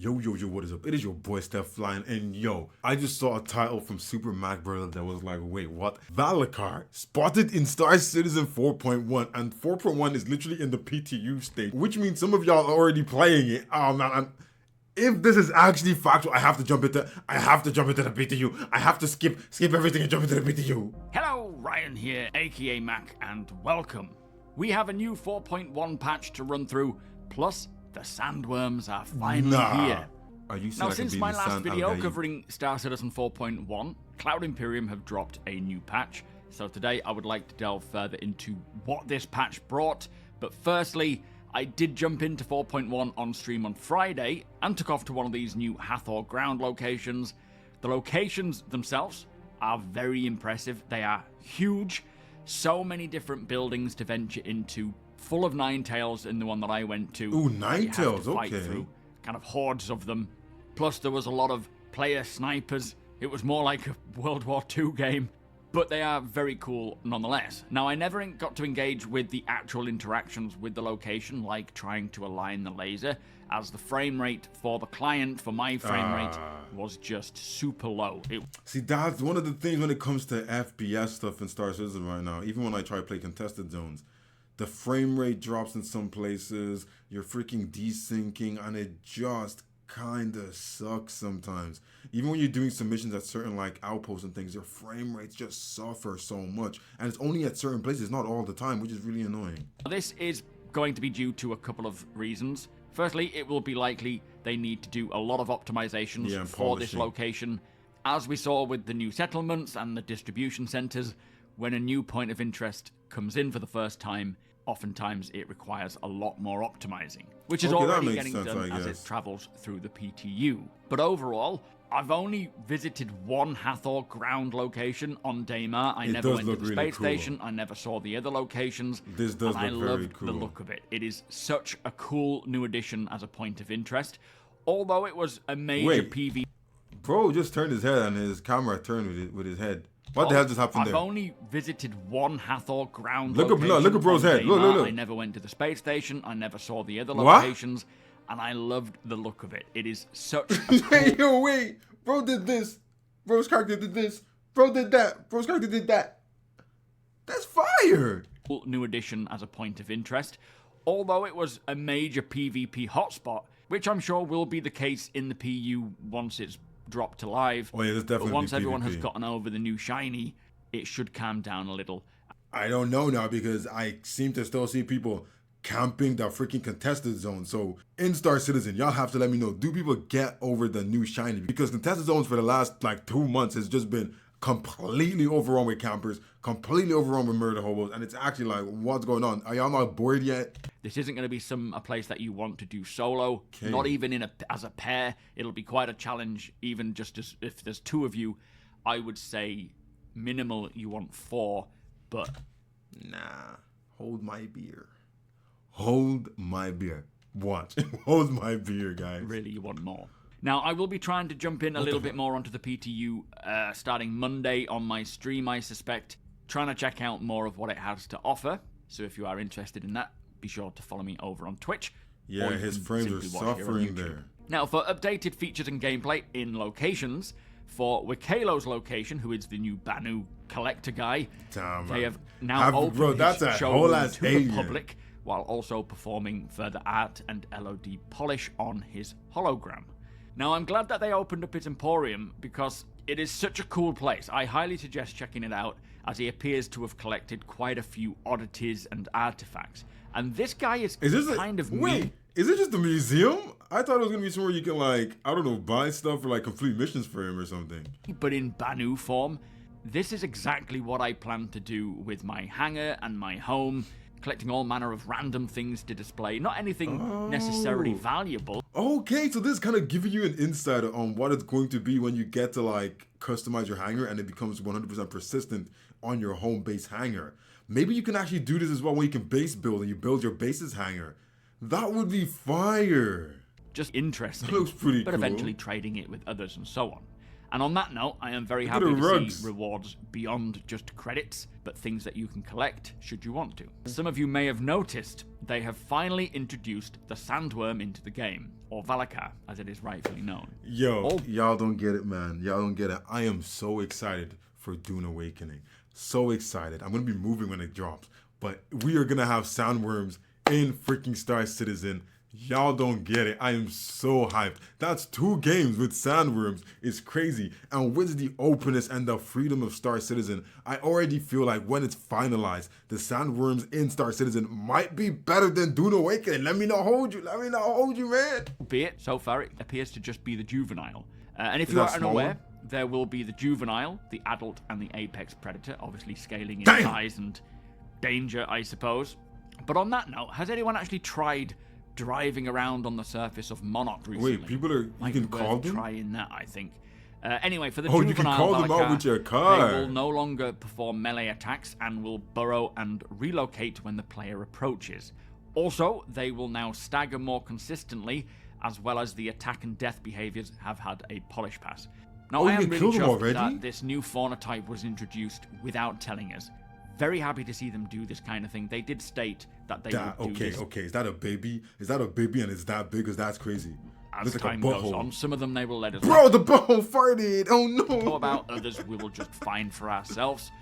Yo, what is up? It is your boy Stephlyon, and yo, I just saw a title from Super Mac Brother that was like, wait, what? Valakkar spotted in Star Citizen 4.1, and 4.1 is literally in the PTU state, which means some of y'all are already playing it. Oh man, if this is actually factual, I have to jump into the PTU. I have to skip everything and jump into the PTU. Hello, Ryan here, aka Mac, and welcome. We have a new 4.1 patch to run through, plus the sandworms are finally here. Are you Now, since my last video covering Star Citizen 4.1, Cloud Imperium have dropped a new patch. So today I would like to delve further into what this patch brought. But firstly, I did jump into 4.1 on stream on Friday and took off to one of these new Hathor ground locations. The locations themselves are very impressive. They are huge. So many different buildings to venture into. Full of Ninetales in the one that I went to. Ooh, Ninetales, okay. Through, kind of hordes of them. Plus there was a lot of player snipers. It was more like a World War II game. But they are very cool nonetheless. Now, I never got to engage with the actual interactions with the location, like trying to align the laser, as the frame rate for the client, for my frame rate, was just super low. See, that's one of the things when it comes to FPS stuff in Star Citizen right now. Even when I try to play contested zones, the frame rate drops in some places, you're freaking desyncing, and it just kinda sucks sometimes. Even when you're doing submissions at certain like outposts and things, your frame rates just suffer so much. And it's only at certain places, not all the time, which is really annoying. This is going to be due to a couple of reasons. Firstly, it will be likely they need to do a lot of optimizations for this location. As we saw with the new settlements and the distribution centers, when a new point of interest comes in for the first time, oftentimes it requires a lot more optimizing, which is already getting done as it travels through the PTU. But overall, I've only visited one Hathor ground location on Daymar. I never went to the space station. I never saw the other locations. This does and look I very loved cool. the look of it. It is such a cool new addition as a point of interest. Although it was a major PV. Bro just turned his head and his camera turned with his head. What the hell just happened there? I've only visited one Hathor ground location. Look at bro's head. Look. I never went to the space station. I never saw the other locations. And I loved the look of it. It is such a cool... Yo, wait. Bro did this. Bro's character did this. Bro did that. Bro's character did that. That's fire. New addition as a point of interest. Although it was a major PvP hotspot, which I'm sure will be the case in the PU once it's dropped to live. Oh yeah, there's definitely but once everyone PvP. has gotten over the new shiny, it should calm down a little. I don't know now because I seem to still see people camping the freaking contested zone. So in Star Citizen, y'all have to let me know, do people get over the new shiny? Because contested zones for the last like 2 months has just been completely overrun with campers, completely overrun with murder hobos, and it's actually like, what's going on? Are y'all not bored yet? This isn't going to be a place that you want to do solo, not even as a pair. It'll be quite a challenge, even just if there's 2 of you. I would say minimal you want 4, but nah, hold my beer. Hold my beer. Watch. Hold my beer, guys. Really, you want more. Now, I will be trying to jump in a little bit more onto the PTU starting Monday on my stream, I suspect. Trying to check out more of what it has to offer. So if you are interested in that, be sure to follow me over on Twitch. Yeah, his frames are suffering there. Now, for updated features and gameplay in locations, for Wikalo's location, who is the new Banu collector guy, they have now opened his showroom to the public, while also performing further art and LOD polish on his hologram. Now, I'm glad that they opened up his emporium because it is such a cool place. I highly suggest checking it out, as he appears to have collected quite a few oddities and artifacts. And this guy is kind of Wait, is it just a museum? I thought it was going to be somewhere you can, like, I don't know, buy stuff or, like, complete missions for him or something. But in Banu form, this is exactly what I plan to do with my hangar and my home, collecting all manner of random things to display. Not anything necessarily valuable. Okay, so this is kind of giving you an insight on what it's going to be when you get to like customize your hangar and it becomes 100% persistent on your home base hangar. Maybe you can actually do this as well when you can base build and you build your base's hangar. That would be fire. Just interesting. That looks pretty but cool. eventually trading it with others and so on. And on that note, I am very happy to see rewards beyond just credits, but things that you can collect should you want to. Some of you may have noticed they have finally introduced the sandworm into the game, or Valakkar, as it is rightfully known. Yo, y'all don't get it, man. Y'all don't get it. I am so excited for Dune Awakening. So excited. I'm going to be moving when it drops, but we are going to have sandworms in freaking Star Citizen. Y'all don't get it. I am so hyped. That's 2 games with sandworms. It's crazy. And with the openness and the freedom of Star Citizen, I already feel like when it's finalized, the sandworms in Star Citizen might be better than Dune Awakening. Let me not hold you. Let me not hold you, man. Albeit, so far, it appears to just be the juvenile. And if you are unaware, there will be the juvenile, the adult, and the apex predator, obviously scaling in size and danger, I suppose. But on that note, has anyone actually tried driving around on the surface of Monarch recently? Wait, people are... You can call them? Trying that, I think. Anyway, for the juvenile you can call them out with your car. They will no longer perform melee attacks and will burrow and relocate when the player approaches. Also, they will now stagger more consistently, as well as the attack and death behaviors have had a polish pass. Now, I am really chuffed that this new fauna type was introduced without telling us. Very happy to see them do this kind of thing. They did state that they would do this. Okay, is that a baby? Is that a baby and it's that big? Because that's crazy. As time goes on, some of them they will let us know. Bro, the butthole farted! Oh no! How about others we will just find for ourselves?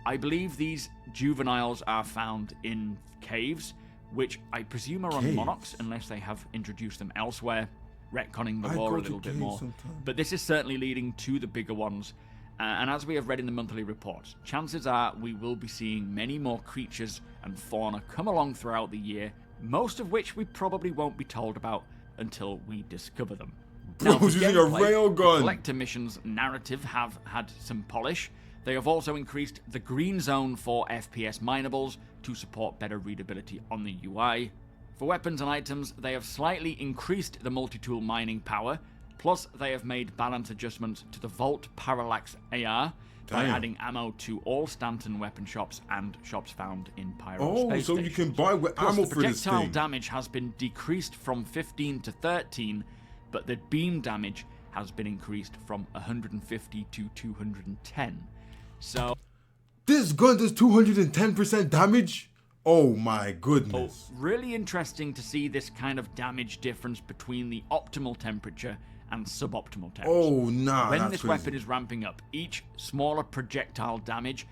I believe these juveniles are found in caves, which I presume are on Monarchs, unless they have introduced them elsewhere, retconning the lore a little bit more. But this is certainly leading to the bigger ones. And as we have read in the monthly reports, chances are we will be seeing many more creatures and fauna come along throughout the year, most of which we probably won't be told about until we discover them. Bro's using a railgun! The collector missions narrative have had some polish. They have also increased the green zone for FPS minables to support better readability on the UI. For weapons and items, they have slightly increased the multi-tool mining power. Plus, they have made balance adjustments to the Vault Parallax AR by adding ammo to all Stanton weapon shops and shops found in Pyro space so stations. You can buy ammo for this thing. Projectile damage has been decreased from 15 to 13, but the beam damage has been increased from 150 to 210. So... This gun does 210% damage? Oh my goodness. Really interesting to see this kind of damage difference between the optimal temperature and suboptimal temperature. Oh, nah, when this weapon is ramping up, each smaller projectile damage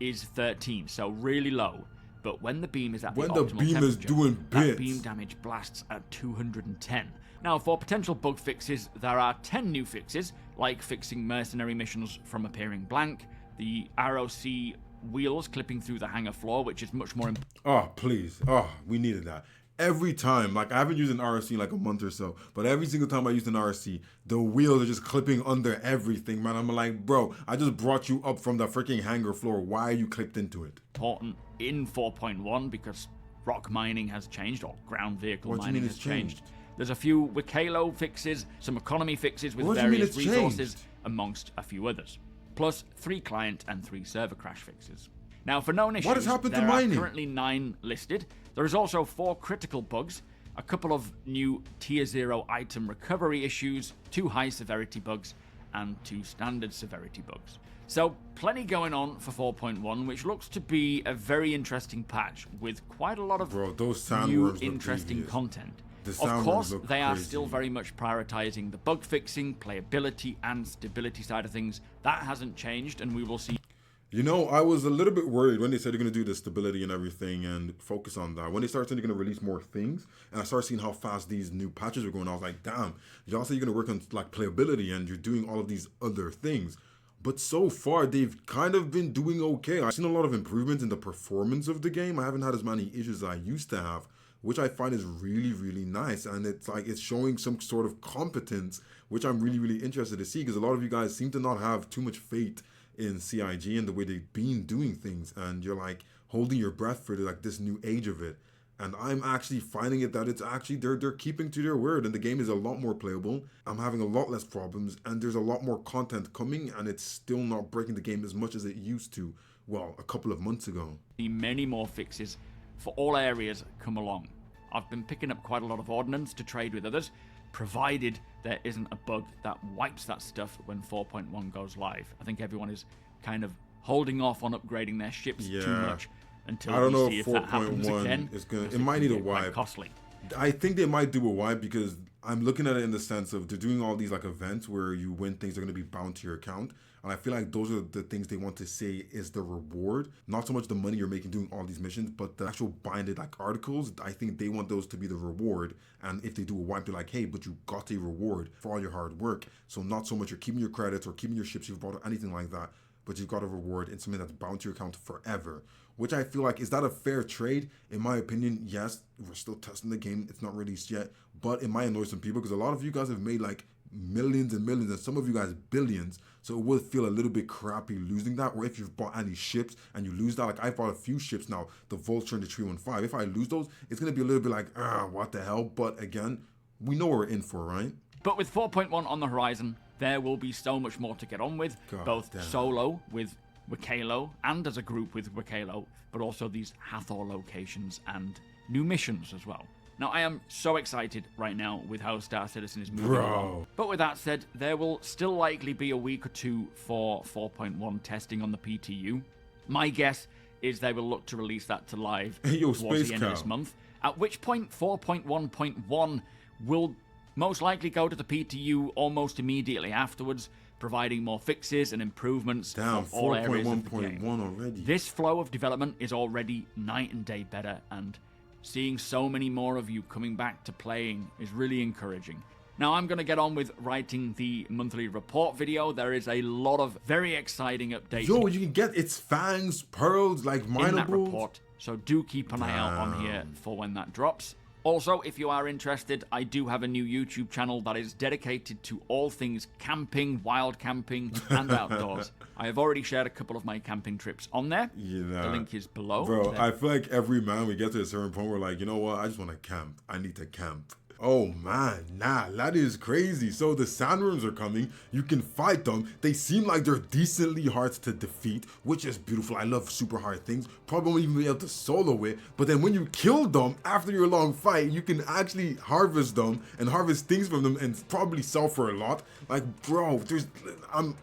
is 13, so really low. But when the beam is at the optimal temperature, is doing bits, that beam damage blasts at 210. Now, for potential bug fixes, there are 10 new fixes, like fixing mercenary missions from appearing blank, the ROC wheels clipping through the hangar floor, which is much more... Oh, please. Oh, we needed that. Every time, like I haven't used an RC in like a month or so, but every single time I used an RC, the wheels are just clipping under everything, man. I'm like, bro, I just brought you up from the freaking hangar floor. Why are you clipped into it? Important in 4.1 because rock mining has changed, or ground vehicle mining has changed. There's a few Wikalo fixes, some economy fixes with various resources, amongst a few others. Plus 3 client and 3 server crash fixes. Now, for known issues, what has happened to there mining? Are currently 9 listed. There is also 4 critical bugs, a couple of new Tier 0 item recovery issues, 2 high severity bugs, and 2 standard severity bugs. So, plenty going on for 4.1, which looks to be a very interesting patch with quite a lot of new, interesting content. Of course, they are still very much prioritizing the bug fixing, playability, and stability side of things. That hasn't changed, and we will see. You know, I was a little bit worried when they said they're going to do the stability and everything and focus on that. When they started saying they're going to release more things, and I started seeing how fast these new patches are going, I was like, damn, y'all say you're going to work on like playability and you're doing all of these other things. But so far, they've kind of been doing okay. I've seen a lot of improvements in the performance of the game. I haven't had as many issues as I used to have, which I find is really, really nice. And it's like, it's showing some sort of competence, which I'm really, really interested to see, because a lot of you guys seem to not have too much faith in CIG and the way they've been doing things, and you're like holding your breath for like this new age of it. And I'm actually finding it that it's actually they're keeping to their word, and the game is a lot more playable. I'm having a lot less problems, and there's a lot more content coming, and it's still not breaking the game as much as it used to, well, a couple of months ago. Many more fixes for all areas come along. I've been picking up quite a lot of ordnance to trade with others. provided there isn't a bug that wipes that stuff when 4.1 goes live. I think everyone is kind of holding off on upgrading their ships too much until I don't know see if if that happens again. It might need a quite wipe. Costly. I think they might do a wipe because I'm looking at it in the sense of they're doing all these like events where you win things that are going to be bound to your account. And I feel like those are the things they want to say is the reward. Not so much the money you're making doing all these missions, but the actual binded like articles. I think they want those to be the reward. And if they do a wipe, they're like, hey, but you got a reward for all your hard work. So not so much you're keeping your credits or keeping your ships you've bought or anything like that, but you've got a reward in something that's bound to your account forever. Which I feel like, is that a fair trade? In my opinion, yes. We're still testing the game. It's not released yet. But it might annoy some people because a lot of you guys have made like millions and millions, and some of you guys billions. So it will feel a little bit crappy losing that. Or if you've bought any ships and you lose that, like I bought a few ships now, the Vulture and the 315. If I lose those, it's going to be a little bit like, what the hell? But again, we know what we're in for, right? But with 4.1 on the horizon, there will be so much more to get on with, solo with Wakalo and as a group with Wakalo, but also these Hathor locations and new missions as well. Now, I am so excited right now with how Star Citizen is moving along. But with that said, there will still likely be a week or two for 4.1 testing on the PTU. My guess is they will look to release that to live towards the end of this month, at which point 4.1.1 will most likely go to the PTU almost immediately afterwards, providing more fixes and improvements for all areas of the game. Already. This flow of development is already night and day better, and seeing so many more of you coming back to playing is really encouraging. Now I'm going to get on with writing the monthly report video. There is a lot of very exciting updates. Yo, you can get its fangs, pearls, like mineables. In that report, so do keep an eye out on here for when that drops. Also, if you are interested, I do have a new YouTube channel that is dedicated to all things camping, wild camping, and outdoors. I have already shared a couple of my camping trips on there. The link is below. Bro, I feel like every man, we get to a certain point where like, you know what, I just want to camp. I need to camp. Oh man, that is crazy. So the sandworms are coming. You can fight them. They seem like they're decently hard to defeat, which is beautiful. I love super hard things. Probably won't even be able to solo it. But then when you kill them after your long fight, you can actually harvest them and harvest things from them and probably sell for a lot. Like, bro, I'm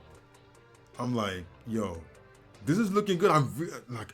like, yo, this is looking good.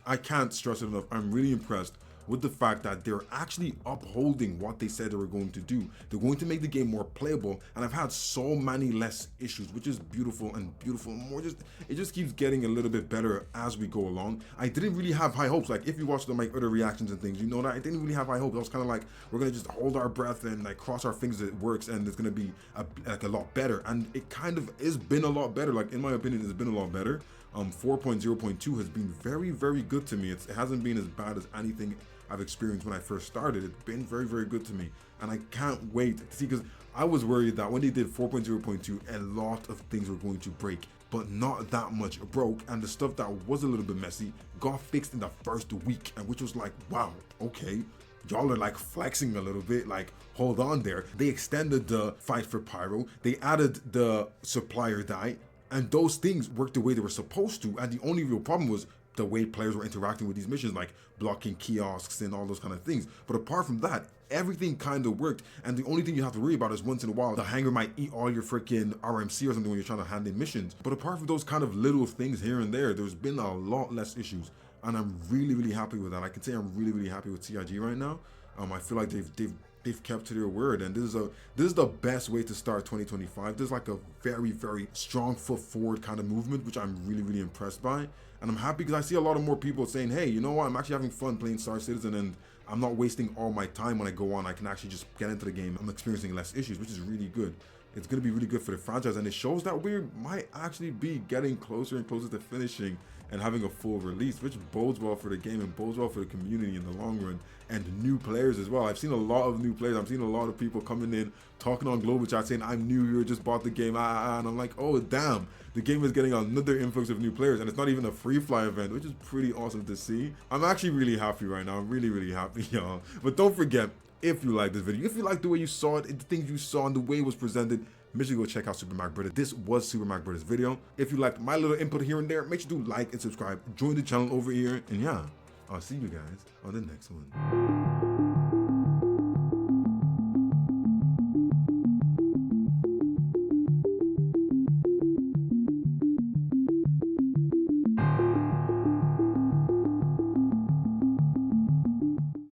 I can't stress it enough. I'm really impressed with the fact that they're actually upholding what they said they were going to do. They're going to make the game more playable, and I've had so many less issues, which is beautiful and more it just keeps getting a little bit better as we go along. I didn't really have high hopes. Like if you watch my other reactions and things, you know that I didn't really have high hopes. I was kind of like, we're gonna just hold our breath and like cross our fingers it works and it's gonna be a lot better, and it kind of has been a lot better. Like in my opinion, it's been a lot better. 4.0.2 has been very, very good to me. It hasn't been as bad as anything I've experienced when I first started. It's been very, very good to me, and I can't wait to see, because I was worried that when they did 4.0.2, a lot of things were going to break, but not that much broke, and the stuff that was a little bit messy got fixed in the first week, and which was like, wow, okay, y'all are like flexing a little bit, like hold on there. They extended the fight for pyro, they added the supplier die, and those things worked the way they were supposed to, and the only real problem was the way players were interacting with these missions, like blocking kiosks and all those kind of things. But apart from that, everything kind of worked, and the only thing you have to worry about is once in a while the hangar might eat all your freaking RMC or something when you're trying to hand in missions. But apart from those kind of little things here and there, there's been a lot less issues, and I'm really, really happy with that. I can say I'm really, really happy with CIG right now. I feel like they've kept to their word, and this is the best way to start 2025. There's like a very, very strong foot forward kind of movement, which I'm really, really impressed by. And I'm happy because I see a lot of more people saying, hey, you know what, I'm actually having fun playing Star Citizen, and I'm not wasting all my time when I go on. I can actually just get into the game. I'm experiencing less issues, which is really good. It's going to be really good for the franchise, and it shows that we might actually be getting closer and closer to finishing and having a full release, which bodes well for the game and bodes well for the community in the long run, and new players as well. I've seen a lot of new players. I've seen a lot of people coming in, talking on Global Chat saying, I'm new here, just bought the game, and I'm like, oh damn, the game is getting another influx of new players, and it's not even a free fly event, which is pretty awesome to see. I'm actually really happy right now. I'm really, really happy, y'all. But don't forget, if you like this video, if you like the way you saw it, the things you saw and the way it was presented, make sure you go check out Super Mac Brothers. This was Super Mac Brothers' video. If you liked my little input here and there, make sure to like and subscribe. Join the channel over here. And yeah, I'll see you guys on the next one.